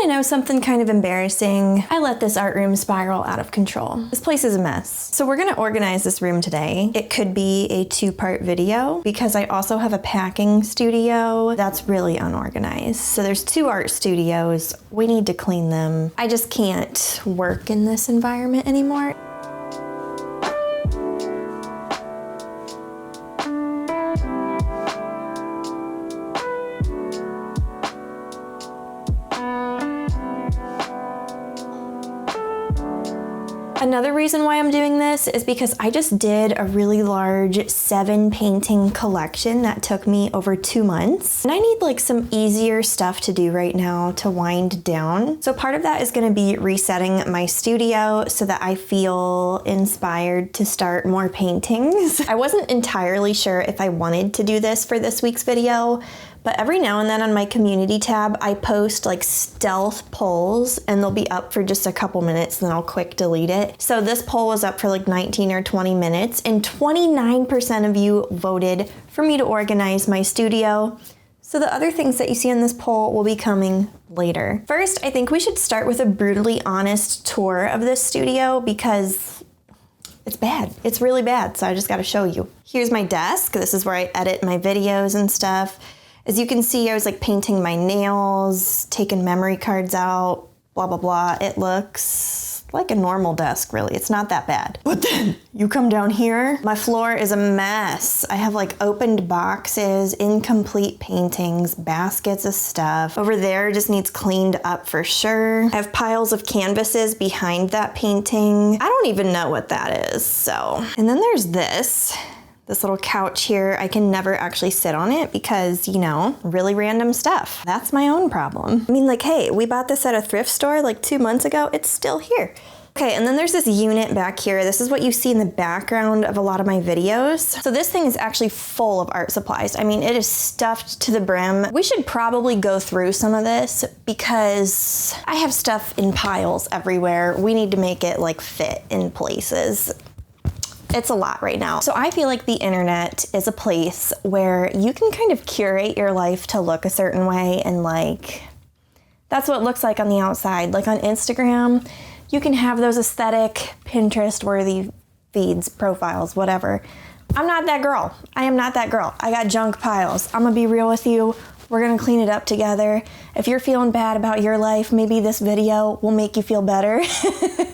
wanna know something kind of embarrassing? I let this art room spiral out of control. This place is a mess. So we're gonna organize this room today. It could be a 2-part video because I also have a packing studio that's really unorganized. So there's 2 art studios. We need to clean them. I just can't work in this environment anymore. Another reason why I'm doing this is because I just did a really large 7-painting collection that took me over 2 months. And I need like some easier stuff to do right now to wind down. So part of that is gonna be resetting my studio so that I feel inspired to start more paintings. I wasn't entirely sure if I wanted to do this for this week's video, but every now and then on my community tab, I post like stealth polls and they'll be up for just a couple minutes and then I'll quick delete it. So this poll was up for like 19 or 20 minutes and 29% of you voted for me to organize my studio. So the other things that you see in this poll will be coming later. First, I think we should start with a brutally honest tour of this studio because it's bad. It's really bad, so I just gotta show you. Here's my desk. This is where I edit my videos and stuff. As you can see, I was like painting my nails, taking memory cards out, blah, blah, blah. It looks like a normal desk, really. It's not that bad. But then you come down here, my floor is a mess. I have like opened boxes, incomplete paintings, baskets of stuff. Over there just needs cleaned up for sure. I have piles of canvases behind that painting. I don't even know what that is, so. And then there's this little couch here. I can never actually sit on it because, you know, really random stuff. That's my own problem. I mean, like, hey, we bought this at a thrift store like 2 months ago. It's still here. Okay, and then there's this unit back here. This is what you see in the background of a lot of my videos. So this thing is actually full of art supplies. I mean, it is stuffed to the brim. We should probably go through some of this because I have stuff in piles everywhere. We need to make it like fit in places. It's a lot right now. So I feel like the internet is a place where you can kind of curate your life to look a certain way and like, that's what it looks like on the outside. Like on Instagram, you can have those aesthetic, Pinterest-worthy feeds, profiles, whatever. I'm not that girl. I am not that girl. I got junk piles. I'm gonna be real with you. We're gonna clean it up together. If you're feeling bad about your life, maybe this video will make you feel better.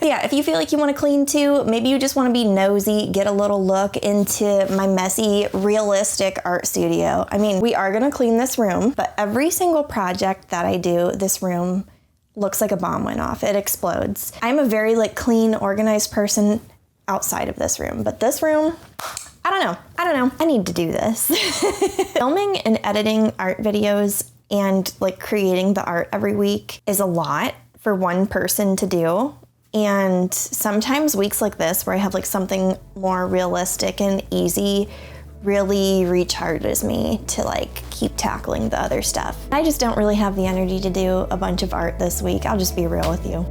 Yeah, if you feel like you wanna clean too, maybe you just wanna be nosy, get a little look into my messy, realistic art studio. I mean, we are gonna clean this room, but every single project that I do, this room looks like a bomb went off. It explodes. I'm a very like clean, organized person outside of this room, but this room, I don't know. I need to do this. Filming and editing art videos and like creating the art every week is a lot for one person to do. And sometimes weeks like this where I have like something more realistic and easy really recharges me to like keep tackling the other stuff. I just don't really have the energy to do a bunch of art this week. I'll just be real with you.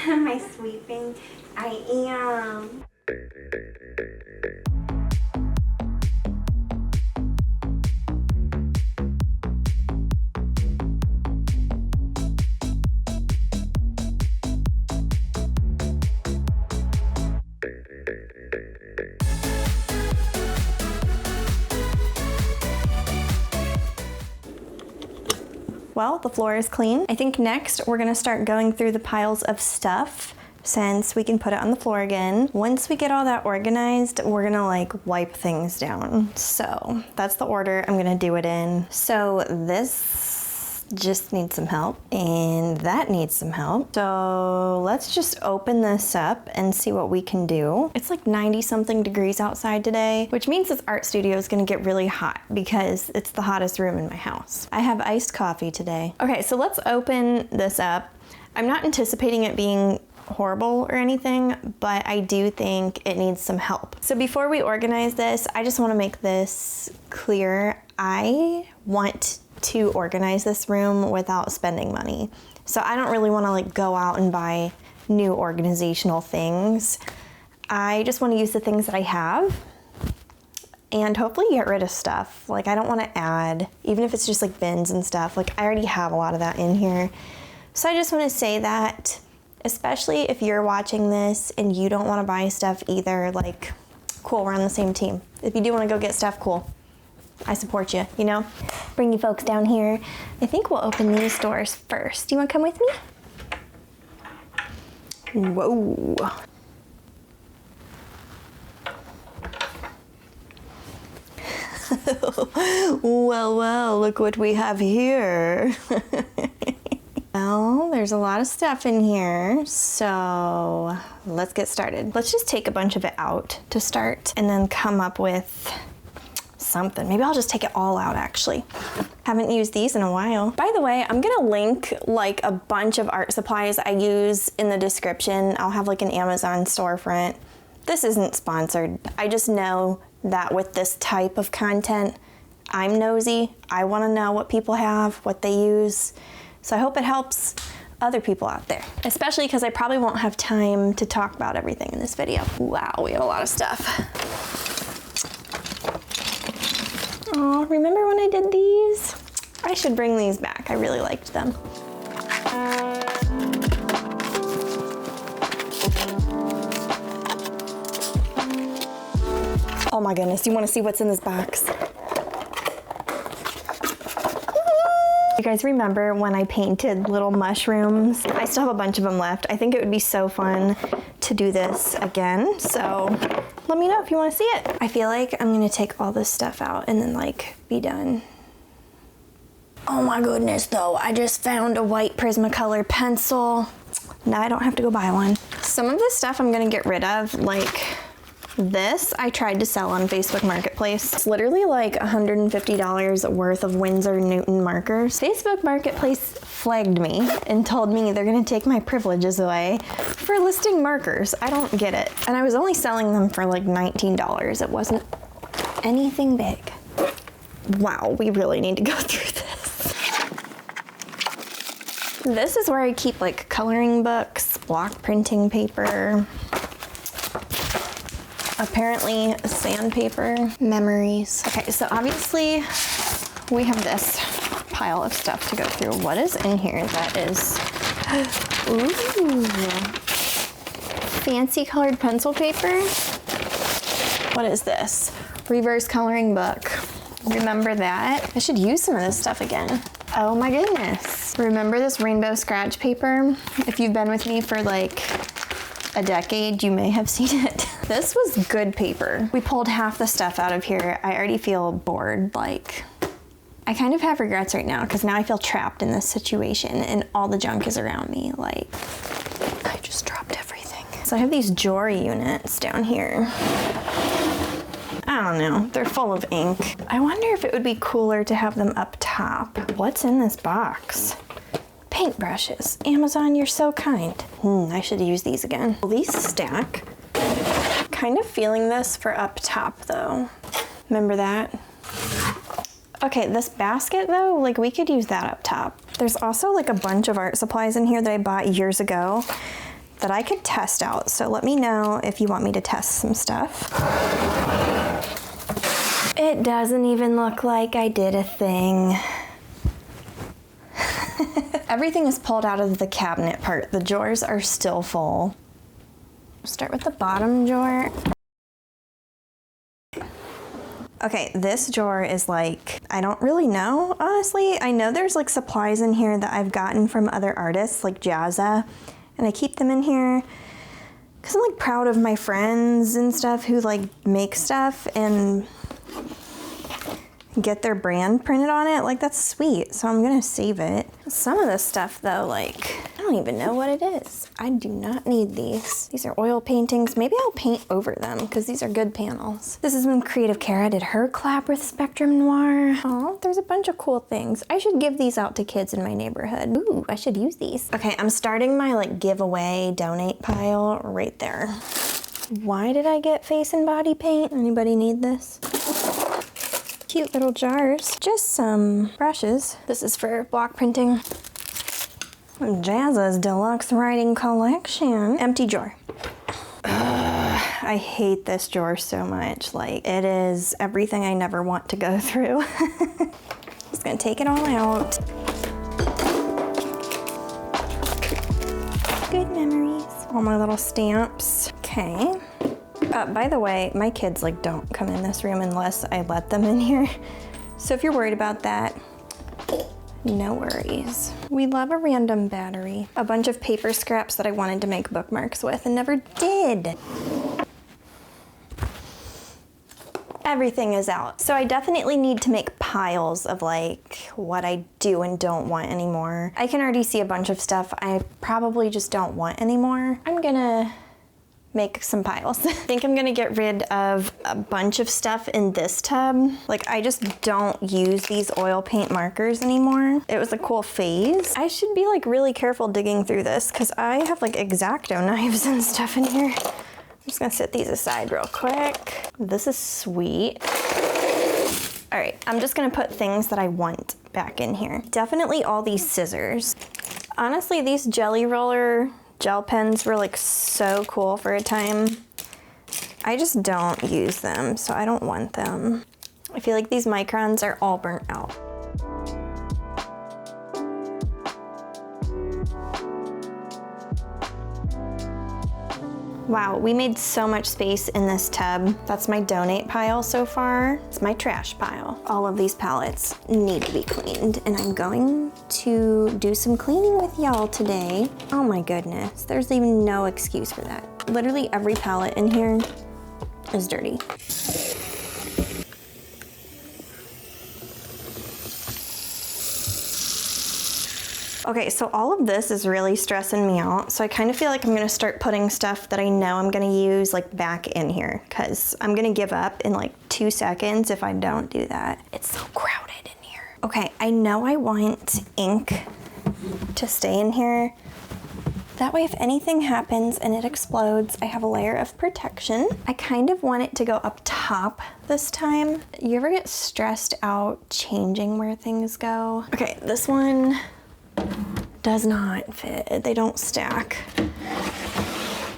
Am I sweeping? I am. Well, the floor is clean. I think next we're gonna start going through the piles of stuff since we can put it on the floor again. Once we get all that organized, we're gonna like wipe things down. So that's the order I'm gonna do it in. So this just needs some help, and that needs some help. So let's just open this up and see what we can do. It's like 90 something degrees outside today, which means this art studio is gonna get really hot because it's the hottest room in my house. I have iced coffee today. Okay, so let's open this up. I'm not anticipating it being horrible or anything, but I do think it needs some help. So before we organize this, I just want to make this clear. I want to organize this room without spending money. So I don't really want to like go out and buy new organizational things. I just want to use the things that I have and hopefully get rid of stuff. Like I don't want to add, even if it's just like bins and stuff, like I already have a lot of that in here. So I just want to say that, especially if you're watching this and you don't want to buy stuff either, like, cool, we're on the same team. If you do want to go get stuff, cool. I support you, you know? Bring you folks down here. I think we'll open these doors first. Do you want to come with me? Whoa. Well, look what we have here. Well, there's a lot of stuff in here, so let's get started. Let's just take a bunch of it out to start and then come up with something. Maybe I'll just take it all out actually. Haven't used these in a while. By the way, I'm gonna link like a bunch of art supplies I use in the description. I'll have like an Amazon storefront. This isn't sponsored. I just know that with this type of content, I'm nosy. I wanna know what people have, what they use. So I hope it helps other people out there, especially because I probably won't have time to talk about everything in this video. Wow, we have a lot of stuff. Oh, remember when I did these? I should bring these back. I really liked them. Oh my goodness, you want to see what's in this box? You guys remember when I painted little mushrooms? I still have a bunch of them left. I think it would be so fun to do this again. So let me know if you want to see it. I feel like I'm gonna take all this stuff out and then like be done. Oh my goodness though, I just found a white Prismacolor pencil. Now I don't have to go buy one. Some of this stuff I'm gonna get rid of, like this I tried to sell on Facebook Marketplace. It's literally like $150 worth of Winsor Newton markers. Facebook Marketplace flagged me and told me they're gonna take my privileges away for listing markers. I don't get it. And I was only selling them for like $19. It wasn't anything big. Wow, we really need to go through this. This is where I keep like coloring books, block printing paper, apparently sandpaper, memories. Okay, so obviously we have this pile of stuff to go through. What is in here that is, ooh, fancy colored pencil paper? What is this? Reverse coloring book. Remember that? I should use some of this stuff again. Oh my goodness. Remember this rainbow scratch paper? If you've been with me for like a decade, you may have seen it. This was good paper. We pulled half the stuff out of here. I already feel bored. Like, I kind of have regrets right now because now I feel trapped in this situation and all the junk is around me. Like, I just dropped everything. So I have these jewelry units down here. I don't know, they're full of ink. I wonder if it would be cooler to have them up top. What's in this box? Paintbrushes. Amazon, you're so kind. I should use these again. Will these stack? Kind of feeling this for up top though. Remember that? Okay, this basket though, like we could use that up top. There's also like a bunch of art supplies in here that I bought years ago that I could test out. So let me know if you want me to test some stuff. It doesn't even look like I did a thing. Everything is pulled out of the cabinet part. The drawers are still full. Start with the bottom drawer. Okay, this drawer is like, I don't really know, honestly. I know there's like supplies in here that I've gotten from other artists like Jazza, and I keep them in here because I'm like proud of my friends and stuff who like make stuff, and get their brand printed on it. Like, that's sweet. So I'm gonna save it. Some of this stuff though, like, I don't even know what it is. I do not need these. These are oil paintings. Maybe I'll paint over them because these are good panels. This is when Creative Cara did her collab with Spectrum Noir. Oh, there's a bunch of cool things. I should give these out to kids in my neighborhood. Ooh, I should use these. Okay, I'm starting my like giveaway donate pile right there. Why did I get face and body paint? Anybody need this? Cute little jars. Just some brushes. This is for block printing. Jazza's Deluxe Writing Collection. Empty drawer. I hate this drawer so much. Like, it is everything I never want to go through. Just gonna take it all out. Good memories. All my little stamps. Okay. By the way, my kids like don't come in this room unless I let them in here. So if you're worried about that, no worries. We love a random battery. A bunch of paper scraps that I wanted to make bookmarks with and never did. Everything is out. So I definitely need to make piles of like what I do and don't want anymore. I can already see a bunch of stuff I probably just don't want anymore. I'm gonna make some piles. I think I'm gonna get rid of a bunch of stuff in this tub. Like, I just don't use these oil paint markers anymore. It was a cool phase. I should be like really careful digging through this because I have like X-Acto knives and stuff in here. I'm just gonna set these aside real quick. This is sweet. All right, I'm just gonna put things that I want back in here. Definitely all these scissors. Honestly, these Jelly Roller gel pens were like so cool for a time. I just don't use them, so I don't want them. I feel like these microns are all burnt out. Wow, we made so much space in this tub. That's my donate pile so far. It's my trash pile. All of these palettes need to be cleaned, and I'm going to do some cleaning with y'all today. Oh my goodness, there's even no excuse for that. Literally every palette in here is dirty. Okay, so all of this is really stressing me out. So I kind of feel like I'm gonna start putting stuff that I know I'm gonna use like back in here because I'm gonna give up in like 2 seconds if I don't do that. It's so crowded in here. Okay, I know I want ink to stay in here. That way if anything happens and it explodes, I have a layer of protection. I kind of want it to go up top this time. You ever get stressed out changing where things go? Okay, this one does not fit. They don't stack.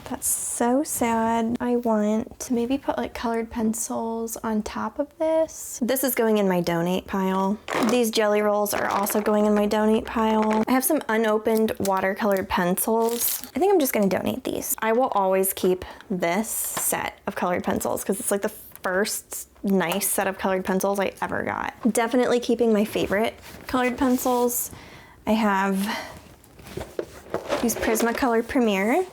That's so sad. I want to maybe put like colored pencils on top of this. This is going in my donate pile. These jelly rolls are also going in my donate pile. I have some unopened watercolored pencils. I think I'm just gonna donate these. I will always keep this set of colored pencils because it's like the first nice set of colored pencils I ever got. Definitely keeping my favorite colored pencils. I have these Prismacolor Premier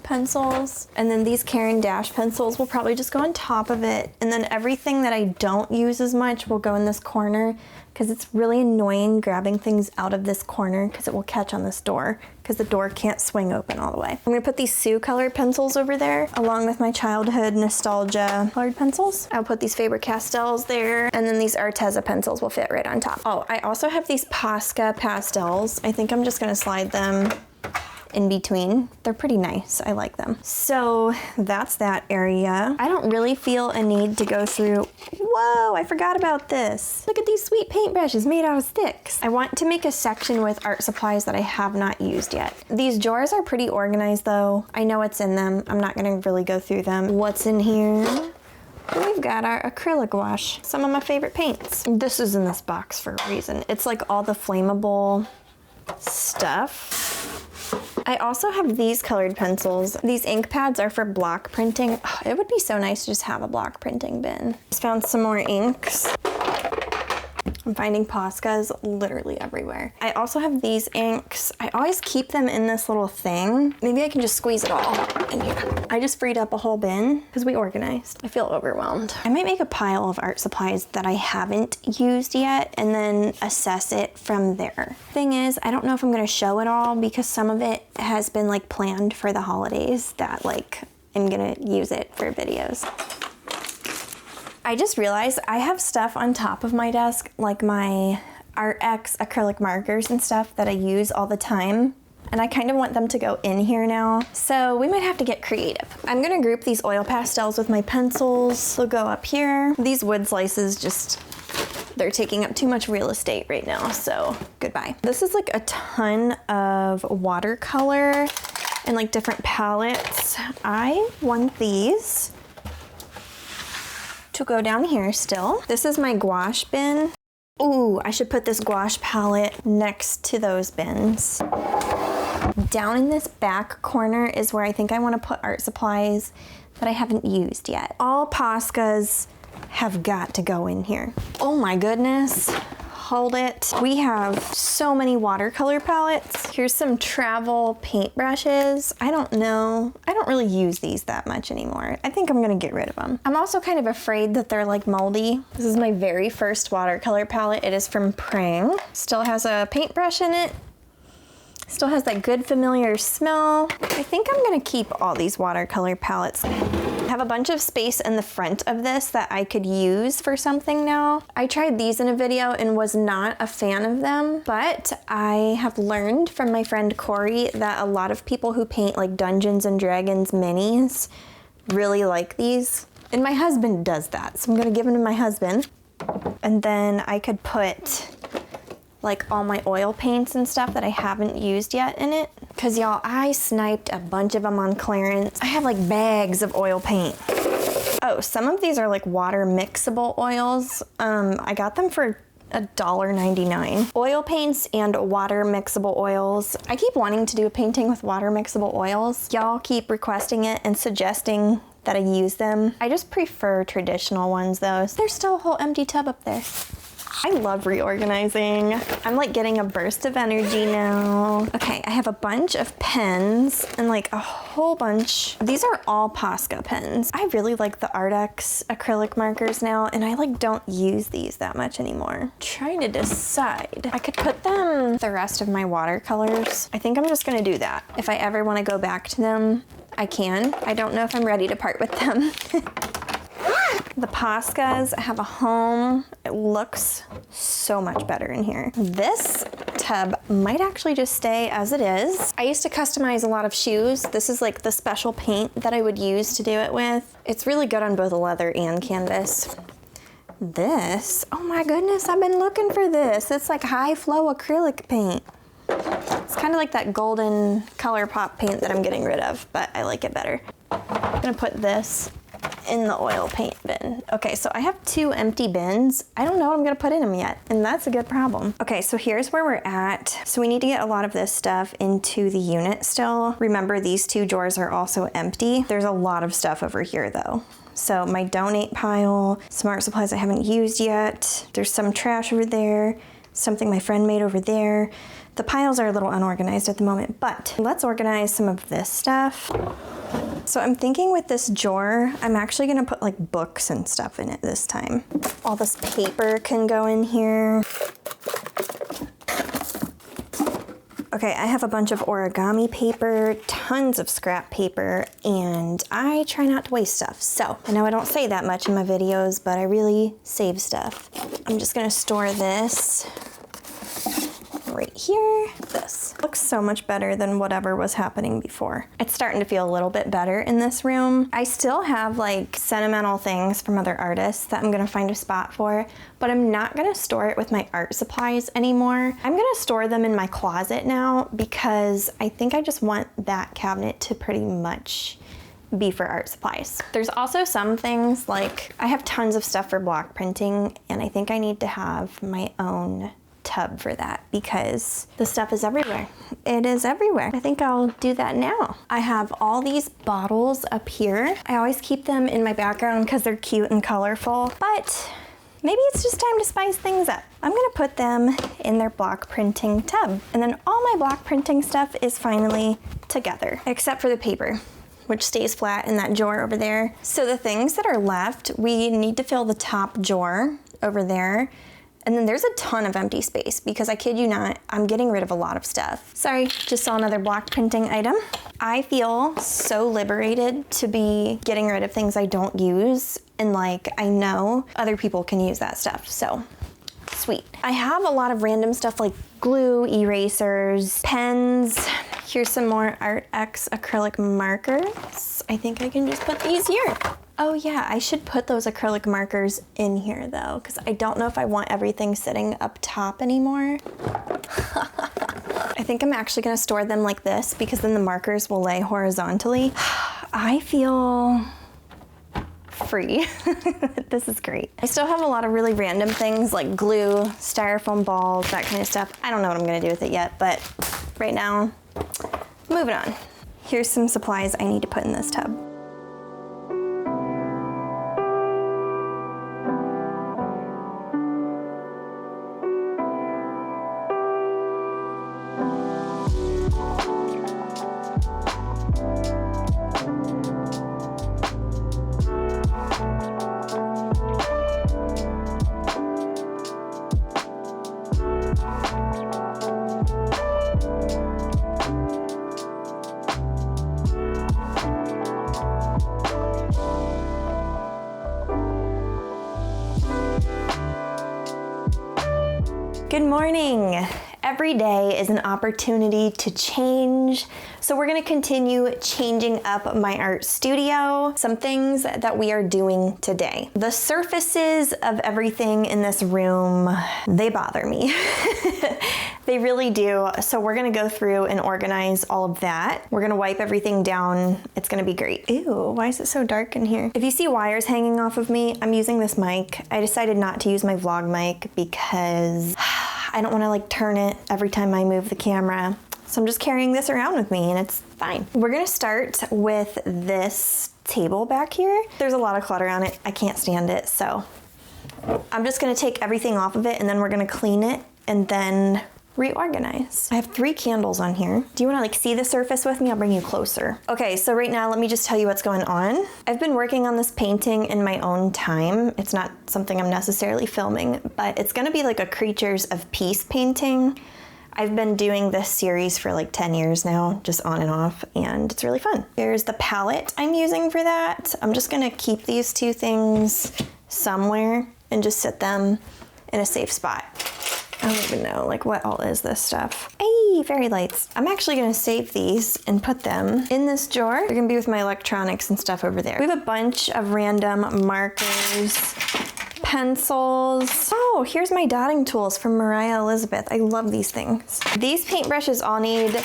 pencils, and then these Caran d'Ache pencils will probably just go on top of it, and then everything that I don't use as much will go in this corner because it's really annoying grabbing things out of this corner because it will catch on this door because the door can't swing open all the way. I'm gonna put these Sue colored pencils over there along with my childhood nostalgia colored pencils. I'll put these Faber-Castells there, and then these Arteza pencils will fit right on top. Oh, I also have these Posca pastels. I think I'm just gonna slide them in between. They're pretty nice. I like them. So that's that area. I don't really feel a need to go through. Whoa, I forgot about this. Look at these sweet paintbrushes made out of sticks. I want to make a section with art supplies that I have not used yet. These drawers are pretty organized though. I know what's in them. I'm not gonna really go through them. What's in here? We've got our acrylic wash. Some of my favorite paints. This is in this box for a reason. It's like all the flammable stuff. I also have these colored pencils. These ink pads are for block printing. Oh, it would be so nice to just have a block printing bin. Just found some more inks. I'm finding Poscas literally everywhere. I also have these inks. I always keep them in this little thing. Maybe I can just squeeze it all in here. I just freed up a whole bin because we organized. I feel overwhelmed. I might make a pile of art supplies that I haven't used yet and then assess it from there. Thing is, I don't know if I'm gonna show it all because some of it has been like planned for the holidays that like I'm gonna use it for videos. I just realized I have stuff on top of my desk, like my ArtX acrylic markers and stuff that I use all the time. And I kind of want them to go in here now. So we might have to get creative. I'm gonna group these oil pastels with my pencils. They'll go up here. These wood slices just, they're taking up too much real estate right now, so goodbye. This is like a ton of watercolor and like different palettes. I want these to go down here still. This is my gouache bin. Ooh, I should put this gouache palette next to those bins. Down in this back corner is where I think I want to put art supplies that I haven't used yet. All Poscas have got to go in here. Oh my goodness. Hold it. We have so many watercolor palettes. Here's some travel paintbrushes. I don't know. I don't really use these that much anymore. I think I'm gonna get rid of them. I'm also kind of afraid that they're like moldy. This is my very first watercolor palette. It is from Purging. Still has a paintbrush in it. Still has that good familiar smell. I think I'm gonna keep all these watercolor palettes. I have a bunch of space in the front of this that I could use for something now. I tried these in a video and was not a fan of them, but I have learned from my friend Corey that a lot of people who paint like Dungeons and Dragons minis really like these. And my husband does that, so I'm gonna give them to my husband. And then I could put like all my oil paints and stuff that I haven't used yet in it. Cause y'all, I sniped a bunch of them on clearance. I have like bags of oil paint. Oh, some of these are like water mixable oils. I got them for $1.99. Oil paints and water mixable oils. I keep wanting to do a painting with water mixable oils. Y'all keep requesting it and suggesting that I use them. I just prefer traditional ones though. There's still a whole empty tub up there. I love reorganizing. I'm like getting a burst of energy now. Okay, I have a bunch of pens and like a whole bunch. These are all Posca pens. I really like the ArtX acrylic markers now, and I like don't use these that much anymore. I'm trying to decide. I could put them the rest of my watercolors. I think I'm just gonna do that. If I ever wanna go back to them, I can. I don't know if I'm ready to part with them. The Poscas have a home. It looks so much better in here. This tub might actually just stay as it is. I used to customize a lot of shoes. This is like the special paint that I would use to do it with. It's really good on both leather and canvas. This, oh my goodness, I've been looking for this. It's like high flow acrylic paint. It's kind of like that golden color pop paint that I'm getting rid of, but I like it better. I'm gonna put this in the oil paint bin. Okay, so I have 2 empty bins. I don't know what I'm gonna put in them yet, and that's a good problem. Okay, so here's where we're at. So we need to get a lot of this stuff into the unit still. Remember, these 2 drawers are also empty. There's a lot of stuff over here though. So my donate pile, some art supplies I haven't used yet. There's some trash over there, something my friend made over there. The piles are a little unorganized at the moment, but let's organize some of this stuff. So I'm thinking with this drawer, I'm actually gonna put like books and stuff in it this time. All this paper can go in here. Okay, I have a bunch of origami paper, tons of scrap paper, and I try not to waste stuff. So, I know I don't say that much in my videos, but I really save stuff. I'm just gonna store this right here. This looks so much better than whatever was happening before. It's starting to feel a little bit better in this room. I still have like sentimental things from other artists that I'm gonna find a spot for, but I'm not gonna store it with my art supplies anymore. I'm gonna store them in my closet now because I think I just want that cabinet to pretty much be for art supplies. There's also some things like I have tons of stuff for block printing, and I think I need to have my own tub for that because the stuff is everywhere. It is everywhere. I think I'll do that now. I have all these bottles up here. I always keep them in my background because they're cute and colorful, but maybe it's just time to spice things up. I'm gonna put them in their block printing tub. And then all my block printing stuff is finally together, except for the paper, which stays flat in that drawer over there. So the things that are left, we need to fill the top drawer over there. And then there's a ton of empty space because I kid you not, I'm getting rid of a lot of stuff. Sorry, just saw another block printing item. I feel so liberated to be getting rid of things I don't use, and like I know other people can use that stuff, so sweet. I have a lot of random stuff like glue, erasers, pens. Here's some more Art X acrylic markers. I think I can just put these here. Oh yeah, I should put those acrylic markers in here though, because I don't know if I want everything sitting up top anymore. I think I'm actually gonna store them like this because then the markers will lay horizontally. I feel free. This is great. I still have a lot of really random things like glue, styrofoam balls, that kind of stuff. I don't know what I'm gonna do with it yet, but right now, moving on. Here's some supplies I need to put in this tub. Good morning. Every day is an opportunity to change. So we're gonna continue changing up my art studio. Some things that we are doing today. The surfaces of everything in this room, they bother me. They really do. So we're gonna go through and organize all of that. We're gonna wipe everything down. It's gonna be great. Ew, why is it so dark in here? If you see wires hanging off of me, I'm using this mic. I decided not to use my vlog mic because I don't wanna like turn it every time I move the camera. So I'm just carrying this around with me and it's fine. We're gonna start with this table back here. There's a lot of clutter on it. I can't stand it, so I'm just gonna take everything off of it and then we're gonna clean it and then reorganize. I have 3 candles on here. Do you wanna like see the surface with me? I'll bring you closer. Okay, so right now, let me just tell you what's going on. I've been working on this painting in my own time. It's not something I'm necessarily filming, but it's gonna be like a Creatures of Peace painting. I've been doing this series for like 10 years now, just on and off, and it's really fun. There's the palette I'm using for that. I'm just gonna keep these 2 things somewhere and just sit them in a safe spot. I don't even know, like what all is this stuff? Hey, fairy lights. I'm actually gonna save these and put them in this drawer. They're gonna be with my electronics and stuff over there. We have a bunch of random markers, pencils. Oh, here's my dotting tools from Mariah Elizabeth. I love these things. These paintbrushes all need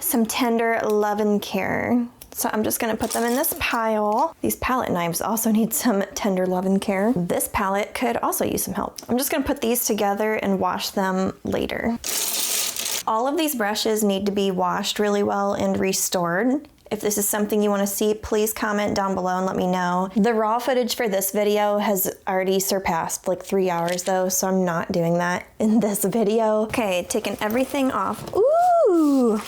some tender love and care. So I'm just gonna put them in this pile. These palette knives also need some tender love and care. This palette could also use some help. I'm just gonna put these together and wash them later. All of these brushes need to be washed really well and restored. If this is something you want to see, please comment down below and let me know. The raw footage for this video has already surpassed like 3 hours though, so I'm not doing that in this video. Okay, taking everything off. Ooh!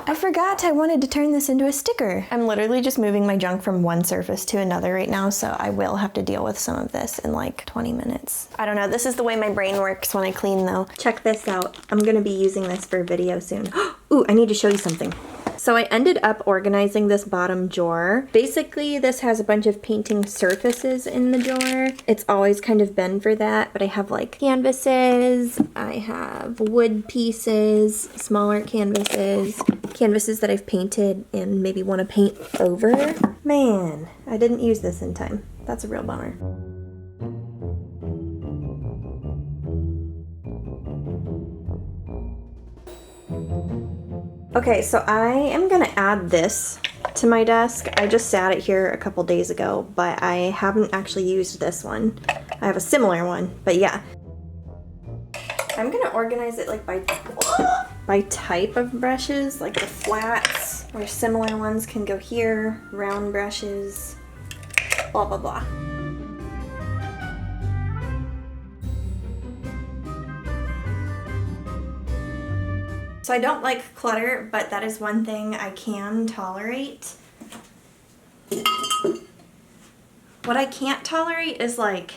I forgot I wanted to turn this into a sticker. I'm literally just moving my junk from one surface to another right now, so I will have to deal with some of this in like 20 minutes. I don't know, this is the way my brain works when I clean though. Check this out. I'm gonna be using this for a video soon. Ooh, I need to show you something. So I ended up organizing this bottom drawer. Basically, this has a bunch of painting surfaces in the drawer. It's always kind of been for that, but I have like canvases, I have wood pieces, smaller canvases, canvases that I've painted and maybe want to paint over. Man, I didn't use this in time. That's a real bummer. Okay, so I am gonna add this to my desk. I just sat it here a couple days ago, but I haven't actually used this one. I have a similar one, but yeah. I'm gonna organize it like by type of brushes, like the flats, where similar ones can go here, round brushes, blah, blah, blah. So I don't like clutter, but that is one thing I can tolerate. What I can't tolerate is like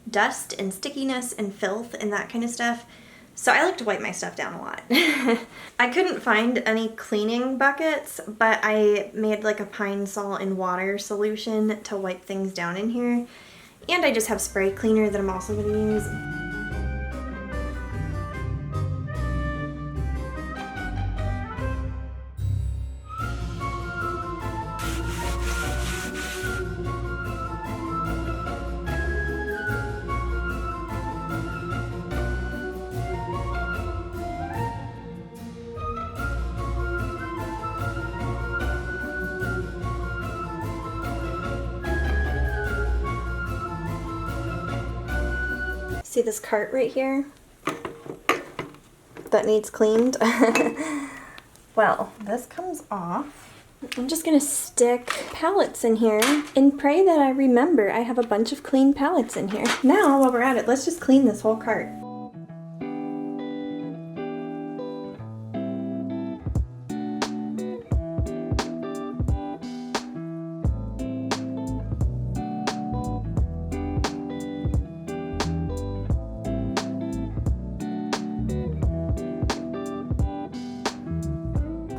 dust and stickiness and filth and that kind of stuff. So I like to wipe my stuff down a lot. I couldn't find any cleaning buckets, but I made like a pine salt and water solution to wipe things down in here. And I just have spray cleaner that I'm also going to use. See this cart right here that needs cleaned? Well, this comes off. I'm just gonna stick pallets in here and pray that I remember I have a bunch of clean pallets in here. Now, while we're at it, let's just clean this whole cart.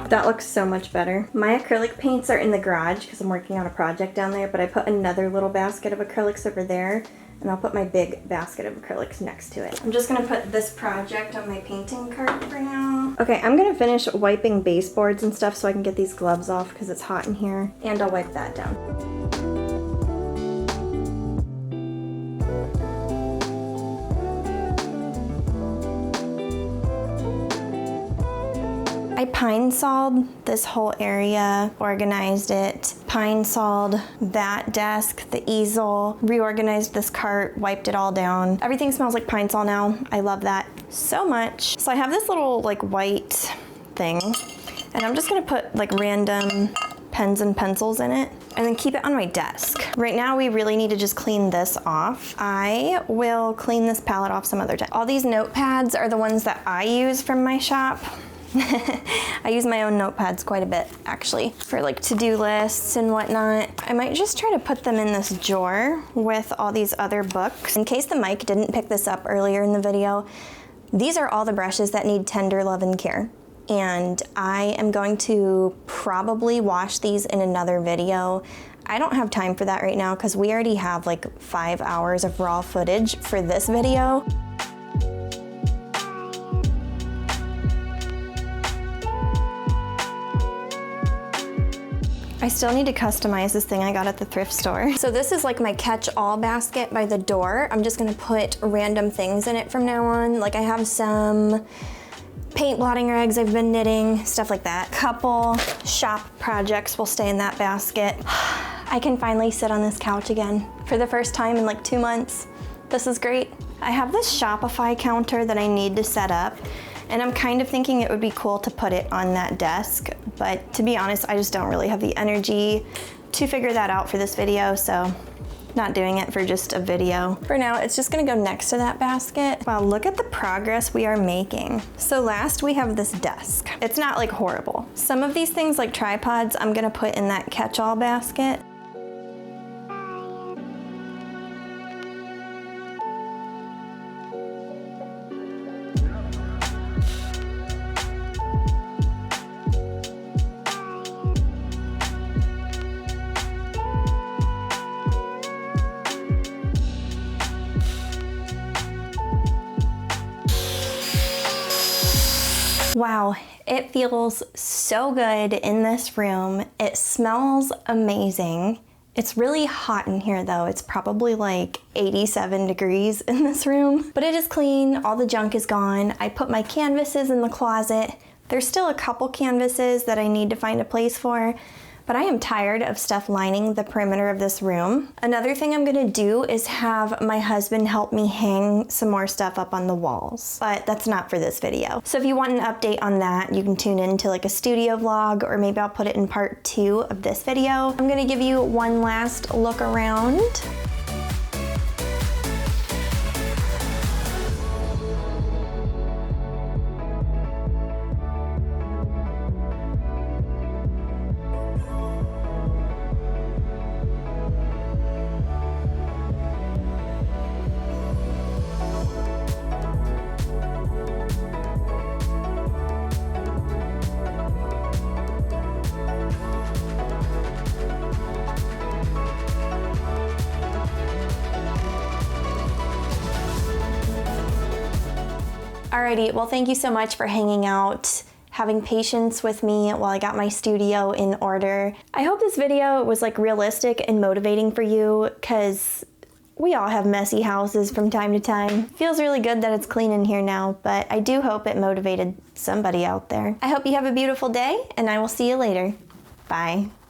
That looks so much better. My acrylic paints are in the garage because I'm working on a project down there, but I put another little basket of acrylics over there, and I'll put my big basket of acrylics next to it. I'm just gonna put this project on my painting cart for now. Okay, I'm gonna finish wiping baseboards and stuff so I can get these gloves off because it's hot in here, and I'll wipe that down. I pine sawed this whole area, organized it, pine sawed that desk, the easel, reorganized this cart, wiped it all down. Everything smells like pine saw now. I love that so much. So I have this little like white thing, and I'm just gonna put like random pens and pencils in it and then keep it on my desk. Right now we really need to just clean this off. I will clean this palette off some other time. All these notepads are the ones that I use from my shop. I use my own notepads quite a bit, actually, for like to-do lists and whatnot. I might just try to put them in this drawer with all these other books. In case the mic didn't pick this up earlier in the video, these are all the brushes that need tender love and care. And I am going to probably wash these in another video. I don't have time for that right now because we already have like 5 hours of raw footage for this video. I still need to customize this thing I got at the thrift store. So this is like my catch-all basket by the door. I'm just gonna put random things in it from now on. Like I have some paint blotting rags I've been knitting, stuff like that. Couple shop projects will stay in that basket. I can finally sit on this couch again for the first time in like 2 months. This is great. I have this Shopify counter that I need to set up, and I'm kind of thinking it would be cool to put it on that desk, but to be honest, I just don't really have the energy to figure that out for this video, so not doing it for just a video. For now, it's just gonna go next to that basket. Wow, look at the progress we are making. So last we have this desk. It's not like horrible. Some of these things like tripods, I'm gonna put in that catch-all basket. Wow, it feels so good in this room. It smells amazing. It's really hot in here though. It's probably like 87 degrees in this room, but it is clean. All the junk is gone. I put my canvases in the closet. There's still a couple canvases that I need to find a place for, but I am tired of stuff lining the perimeter of this room. Another thing I'm gonna do is have my husband help me hang some more stuff up on the walls, but that's not for this video. So if you want an update on that, you can tune into like a studio vlog, or maybe I'll put it in part 2 of this video. I'm gonna give you one last look around. Alrighty, well thank you so much for hanging out, having patience with me while I got my studio in order. I hope this video was like realistic and motivating for you, because we all have messy houses from time to time. Feels really good that it's clean in here now, but I do hope it motivated somebody out there. I hope you have a beautiful day, and I will see you later. Bye.